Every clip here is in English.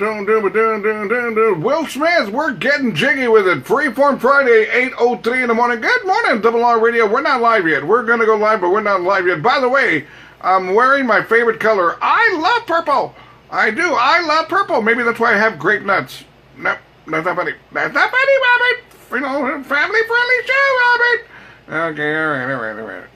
Will Smith, we're getting jiggy with it. Freeform Friday, 8:03 in the morning. Good morning, RRR Radio. We're not live yet. We're going to go live, but we're not live yet. By the way, I'm wearing my favorite color. I love purple. I do. I love purple. Maybe that's why I have grape nuts. No, that's not funny. That's not funny, Robert. You know, family-friendly show, Robert. Okay, all right.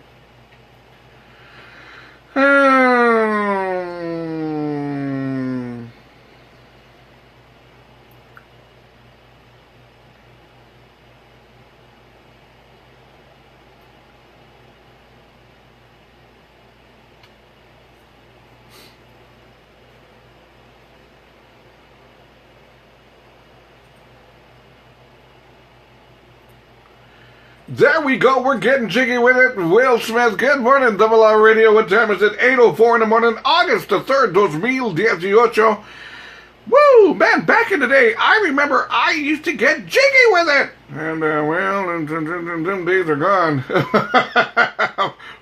There we go. We're getting jiggy with it. Will Smith, good morning, RRR Radio. What time is it? 8:04 in the morning, August the 3rd, 2018. Woo! Man, back in the day, I remember I used to get jiggy with it. And, them days are gone.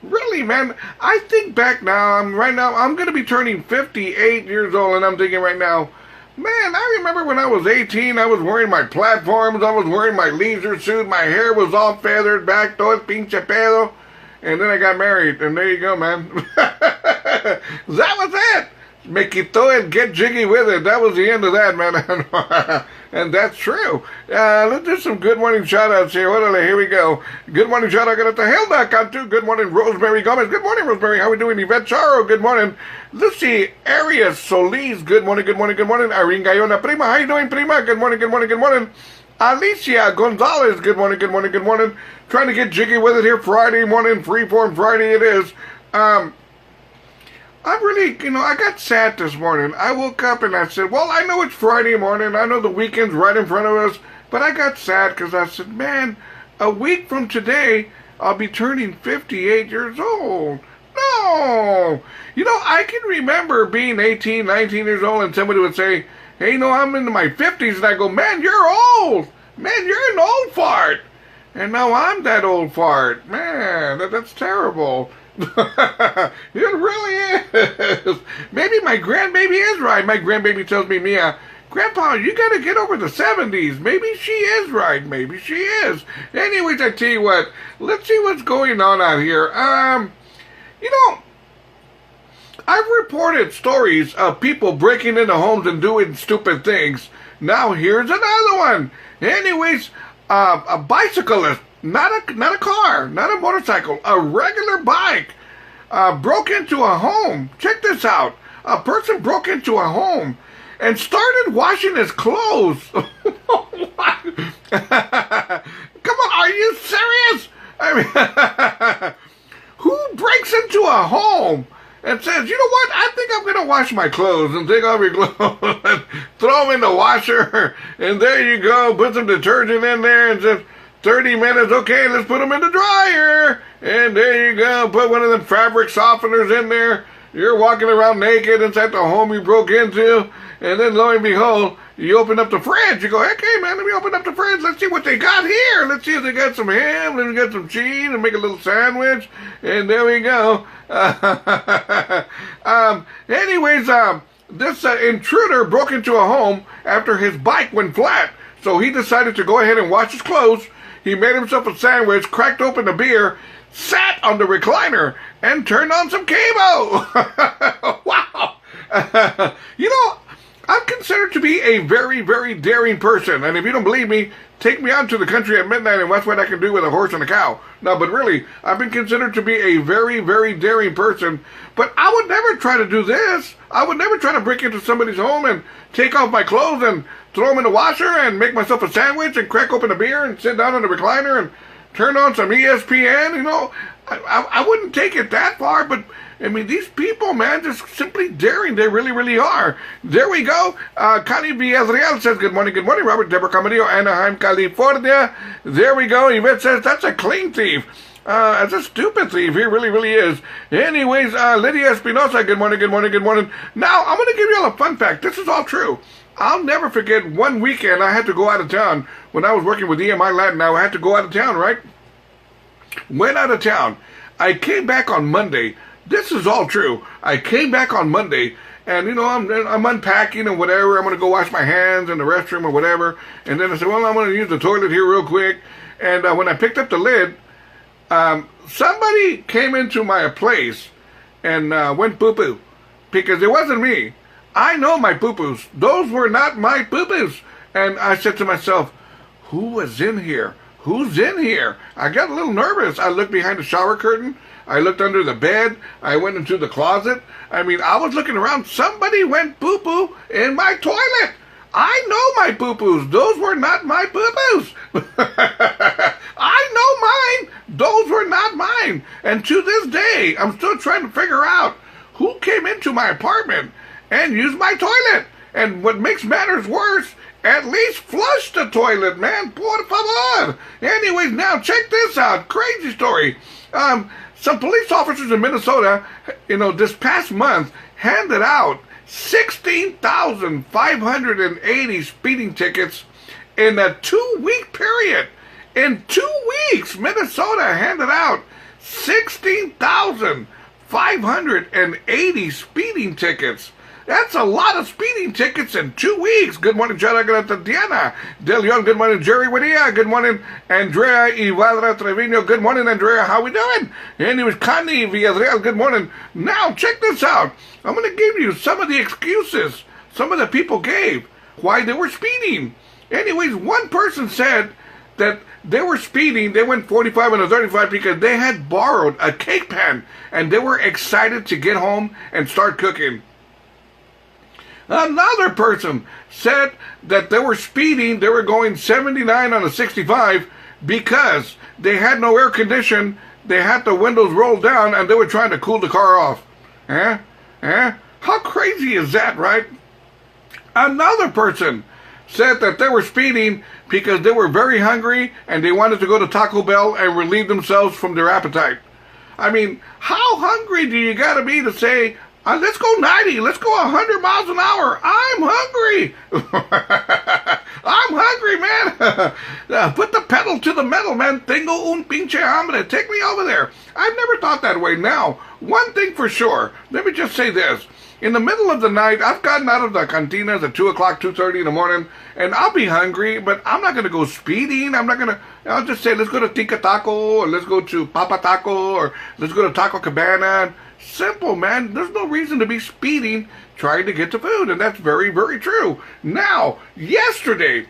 Really, man, I think back now, I'm going to be turning 58 years old, and I'm thinking right now, man, I remember when I was 18, I was wearing my platforms, I was wearing my leisure suit, my hair was all feathered back, todo pinche pedo, and then I got married, and there you go, man. That was it. Me quitó and get jiggy with it. That was the end of that, man. And that's true. Let's do some good morning shout-outs here. Here we go. Good morning shout-out. Got to Hilda Cantu. Good morning, Rosemary Gomez. Good morning, Rosemary. How we doing? Yvette Charo. Good morning. Let's see. Arias Solis. Good morning. Irene Gayona. Prima. How you doing, Prima? Good morning. Alicia Gonzalez. Good morning. Trying to get jiggy with it here Friday morning. Freeform Friday it is. I'm really, I got sad this morning. I woke up and I said, well, I know it's Friday morning. I know the weekend's right in front of us. But I got sad because I said, man, a week from today, I'll be turning 58 years old. No. I can remember being 18, 19 years old and somebody would say, hey, I'm into my 50s. And I go, man, you're old. Man, you're an old fart. And now I'm that old fart. Man, that's terrible. It really is. Maybe my grandbaby is right. My grandbaby tells me, Mia, Grandpa, you gotta get over the 70s. Maybe she is right. Maybe she is. Anyways, I tell you what, let's see what's going on out here. I've reported stories of people breaking into homes and doing stupid things. Now here's another one. Anyways, a bicyclist, not a car, not a motorcycle, a regular bike, broke into a home. Check this out. A person broke into a home and started washing his clothes. Come on, are you serious? I mean, who breaks into a home and says, you know what, I think I'm going to wash my clothes, and take off your clothes and throw them in the washer, and there you go, put some detergent in there, and just 30 minutes, okay, let's put them in the dryer, and there you go, put one of them fabric softeners in there. You're walking around naked inside the home you broke into, and then lo and behold, you open up the fridge. You go, okay, man, let me open up the fridge. Let's see what they got here. Let's see if they got some ham, let me get some cheese, and make a little sandwich, and there we go. Anyways, this intruder broke into a home after his bike went flat, so he decided to go ahead and wash his clothes. He made himself a sandwich, cracked open the beer, sat on the recliner, and turned on some cable. Wow. I'm considered to be a very, very daring person. And if you don't believe me, take me out to the country at midnight and watch what I can do with a horse and a cow. No, but really, I've been considered to be a very, very daring person. But I would never try to do this. I would never try to break into somebody's home and take off my clothes and throw them in the washer and make myself a sandwich and crack open a beer and sit down on the recliner and turn on some ESPN. I wouldn't take it that far, but I mean, these people, man, just simply daring. They really, really are. There we go. Connie Villarreal says, good morning, Robert. Deborah Camarillo, Anaheim, California. There we go. Yvette says, that's a clean thief. That's a stupid thief. He really, really is. Anyways, Lydia Espinosa, good morning. Now, I'm going to give you all a fun fact. This is all true. I'll never forget one weekend I had to go out of town. When I was working with EMI Latin, I had to go out of town, right? Went out of town. I came back on Monday. This is all true. I came back on Monday, And, I'm unpacking or whatever. I'm going to go wash my hands in the restroom or whatever. And then I said, well, I'm going to use the toilet here real quick. And when I picked up the lid, somebody came into my place and went poo-poo. Because it wasn't me. I know my poo-poos. Those were not my poo-poos. And I said to myself, who was in here? Who's in here? I got a little nervous. I looked behind the shower curtain. I looked under the bed. I went into the closet. I was looking around. Somebody went poo-poo in my toilet. I know my poo-poos. Those were not my poo-poos. I know mine. Those were not mine. And to this day, I'm still trying to figure out who came into my apartment and used my toilet. And what makes matters worse, at least flush the toilet, man. Por favor. Anyways, now check this out. Crazy story. Some police officers in Minnesota, this past month handed out 16,580 speeding tickets in a 2-week period. In 2 weeks, Minnesota handed out 16,580 speeding tickets. That's a lot of speeding tickets in 2 weeks. Good morning, Jada Tatiana. De Leon, good morning, Jerry Wadia. Good morning, Andrea Ivadra Trevino. Good morning, Andrea. How we doing? Anyways, Connie Villarreal, good morning. Now, check this out. I'm going to give you some of the excuses some of the people gave why they were speeding. Anyways, one person said that they were speeding, they went 45 and a 35 because they had borrowed a cake pan and they were excited to get home and start cooking. Another person said that they were speeding, they were going 79 on a 65 because they had no air condition, they had the windows rolled down, and they were trying to cool the car off. How crazy is that, right? Another person said that they were speeding because they were very hungry and they wanted to go to Taco Bell and relieve themselves from their appetite. How hungry do you gotta be to say, let's go 90, let's go 100 miles an hour. I'm hungry. I'm hungry, man. Put the pedal to the metal, man. Tengo un pinche hambre. Take me over there. I've never thought that way. Now, one thing for sure, let me just say this. In the middle of the night, I've gotten out of the cantinas at 2 o'clock, 2:30 in the morning, and I'll be hungry, but I'm not going to go speeding. I'll just say, let's go to Tika Taco, or let's go to Papa Taco, or let's go to Taco Cabana. Simple, man. There's no reason to be speeding trying to get to food, and that's very, very true. Now, yesterday,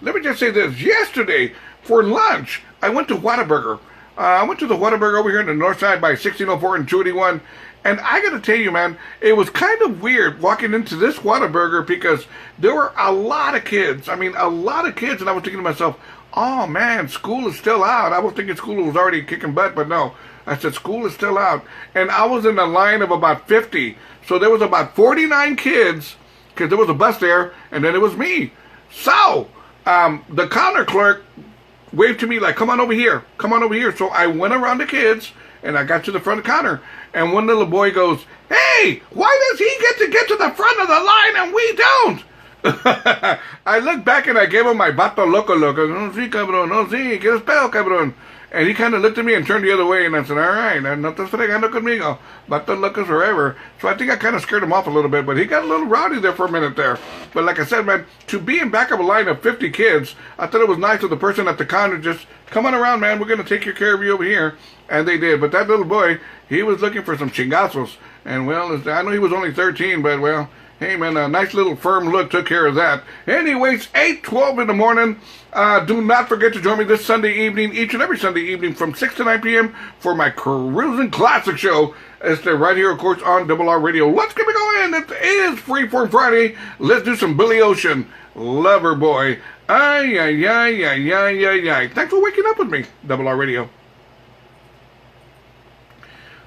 let me just say this. Yesterday, for lunch, I went to Whataburger. I went to the Whataburger over here in the north side by 1604 and 281, and I got to tell you, man, it was kind of weird walking into this Whataburger because there were a lot of kids. A lot of kids, and I was thinking to myself, oh, man, school is still out. I was thinking school was already kicking butt, but no. I said, school is still out. And I was in a line of about 50. So there was about 49 kids, because there was a bus there, and then it was me. So, the counter clerk waved to me like, come on over here. Come on over here. So I went around the kids, and I got to the front of the counter. And one little boy goes, hey, why does he get to the front of the line and we don't? I looked back and I gave him my vato loco. No, sí, cabrón. No, sí, ¿qué pedo, cabrón? And he kind of looked at me and turned the other way, and I said, all right, no te fregando conmigo. Vato locos forever. So I think I kind of scared him off a little bit, but he got a little rowdy there for a minute there. But like I said, man, to be in back of a line of 50 kids, I thought it was nice of the person at the counter just, come on around, man, we're going to take care of you over here. And they did. But that little boy, he was looking for some chingazos. And, well, I know he was only 13, but, well, hey, man, a nice little firm look took care of that. Anyways, 8:12 in the morning. Do not forget to join me this Sunday evening, each and every Sunday evening from 6 to 9 p.m. for my Cruising Classic Show. It's right here, of course, on RRR Radio. Let's get it going. It is Freeform Friday. Let's do some Billy Ocean. Lover Boy. Ay, ay, ay, ay, ay, ay, ay. Thanks for waking up with me, RRR Radio.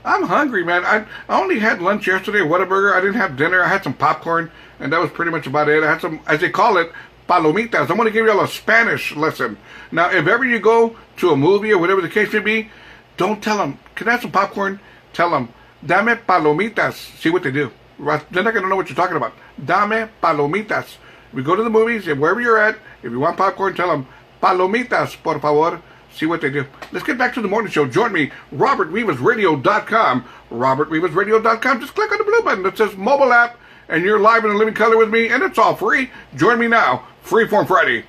I'm hungry, man. I only had lunch yesterday at Whataburger. I didn't have dinner. I had some popcorn, and that was pretty much about it. I had some, as they call it, palomitas. I'm going to give you all a Spanish lesson. Now, if ever you go to a movie or whatever the case may be, don't tell them, can I have some popcorn? Tell them, dame palomitas. See what they do. They're not going to know what you're talking about. Dame palomitas. If you go to the movies, and wherever you're at, if you want popcorn, tell them, palomitas, por favor. See what they do. Let's get back to the morning show. Join me, robertrivasradio.com. robertrivasradio.com. Just click on the blue button that says mobile app, and you're live in the living color with me, and it's all free. Join me now, Freeform Friday.